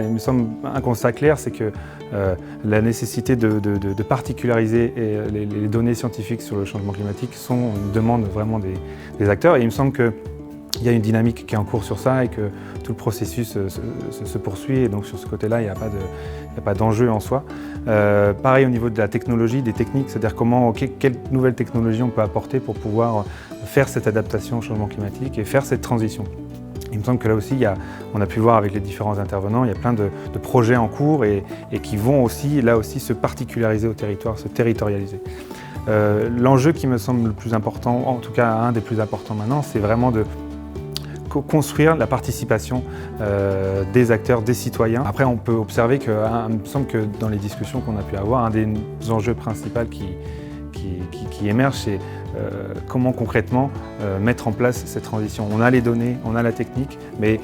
il me semble un constat clair, c'est que la nécessité de particulariser les données scientifiques sur le changement climatique sont une demande vraiment des acteurs. Et il me semble qu'il y a une dynamique qui est en cours sur ça et que tout le processus se poursuit. Et donc sur ce côté-là, il n'y a pas d'enjeu en soi. Pareil au niveau de la technologie, des techniques, c'est-à-dire quelle nouvelle technologie on peut apporter pour pouvoir faire cette adaptation au changement climatique et faire cette transition. Il me semble que là aussi, on a pu voir avec les différents intervenants, il y a plein de projets en cours et qui vont aussi, là aussi, se particulariser au territoire, se territorialiser. L'enjeu qui me semble le plus important, en tout cas un des plus importants maintenant, c'est vraiment de construire la participation des acteurs, des citoyens. Après, on peut observer il me semble que dans les discussions qu'on a pu avoir, un des enjeux principaux qui émerge, c'est comment concrètement mettre en place cette transition. On a les données, on a la technique, mais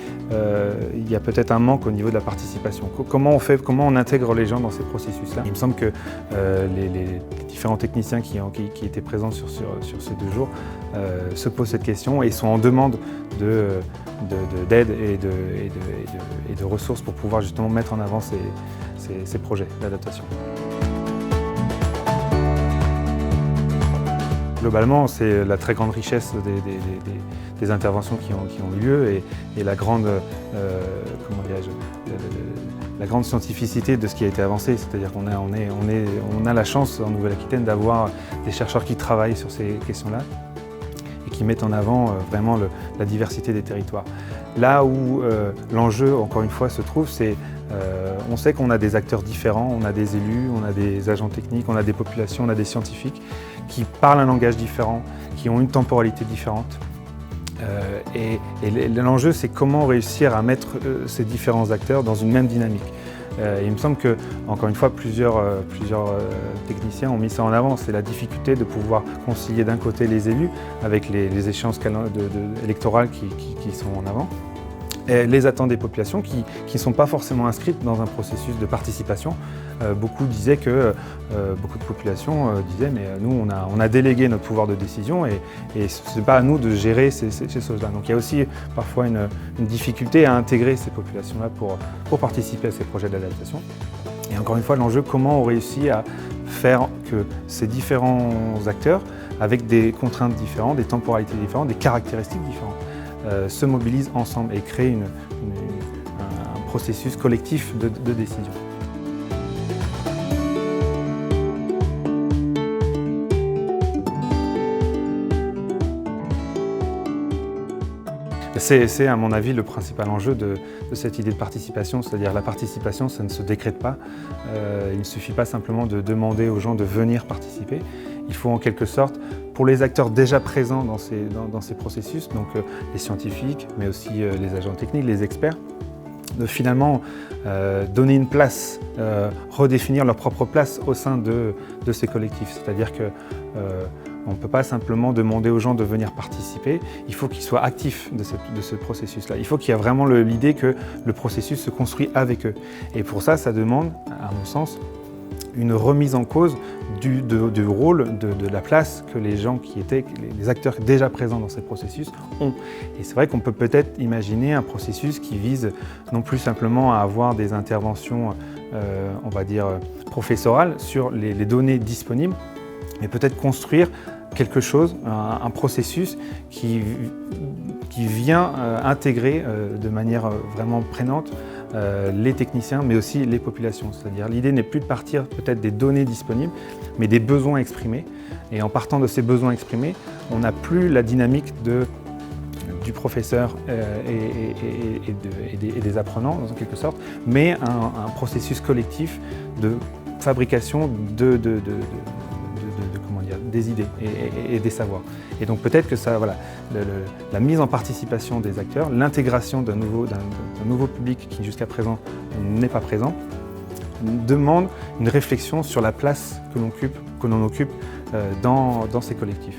il y a peut-être un manque au niveau de la participation. Comment on intègre les gens dans ces processus-là? Il me semble que les différents techniciens qui étaient présents sur ces 2 jours se posent cette question et sont en demande d'aide et de ressources pour pouvoir justement mettre en avant ces projets d'adaptation. Globalement, c'est la très grande richesse des interventions qui ont eu lieu et la grande, la grande scientificité de ce qui a été avancé. C'est-à-dire qu'on a la chance en Nouvelle-Aquitaine d'avoir des chercheurs qui travaillent sur ces questions-là et qui mettent en avant vraiment la diversité des territoires. Là où l'enjeu, encore une fois, se trouve, c'est on sait qu'on a des acteurs différents, on a des élus, on a des agents techniques, on a des populations, on a des scientifiques qui parlent un langage différent, qui ont une temporalité différente. Et l'enjeu, c'est comment réussir à mettre ces différents acteurs dans une même dynamique. Il me semble que, encore une fois, plusieurs techniciens ont mis ça en avant. C'est la difficulté de pouvoir concilier d'un côté les élus avec les échéances électorales qui sont en avant, et les attentes des populations qui ne sont pas forcément inscrites dans un processus de participation. Beaucoup disaient beaucoup de populations disaient mais nous on a délégué notre pouvoir de décision et ce n'est pas à nous de gérer ces choses-là. Donc il y a aussi parfois une difficulté à intégrer ces populations-là pour participer à ces projets d'adaptation. Et encore une fois, l'enjeu, comment on réussit à faire que ces différents acteurs, avec des contraintes différentes, des temporalités différentes, des caractéristiques différentes, se mobilisent ensemble et créent un processus collectif de décision. C'est à mon avis le principal enjeu de cette idée de participation, c'est-à-dire la participation, ça ne se décrète pas. Il ne suffit pas simplement de demander aux gens de venir participer. Il faut en quelque sorte, pour les acteurs déjà présents dans ces processus, donc les scientifiques, mais aussi les agents techniques, les experts, de finalement donner une place, redéfinir leur propre place au sein de ces collectifs. C'est-à-dire qu'on ne peut pas simplement demander aux gens de venir participer, il faut qu'ils soient actifs de ce processus-là. Il faut qu'il y ait vraiment l'idée que le processus se construit avec eux. Et pour ça, ça demande, à mon sens, une remise en cause du rôle, de la place que les gens les acteurs déjà présents dans ces processus ont. Et c'est vrai qu'on peut peut-être imaginer un processus qui vise non plus simplement à avoir des interventions, on va dire, professorales sur les données disponibles, mais peut-être construire quelque chose, un processus qui vient intégrer de manière vraiment prenante les techniciens, mais aussi les populations. C'est-à-dire l'idée n'est plus de partir peut-être des données disponibles, mais des besoins exprimés. Et en partant de ces besoins exprimés, on n'a plus la dynamique du professeur et des apprenants, en quelque sorte, mais un processus collectif de fabrication des idées et des savoirs. Et donc peut-être que ça, voilà, la mise en participation des acteurs, l'intégration d'un nouveau public qui jusqu'à présent n'est pas présent, demande une réflexion sur la place que l'on occupe dans ces collectifs.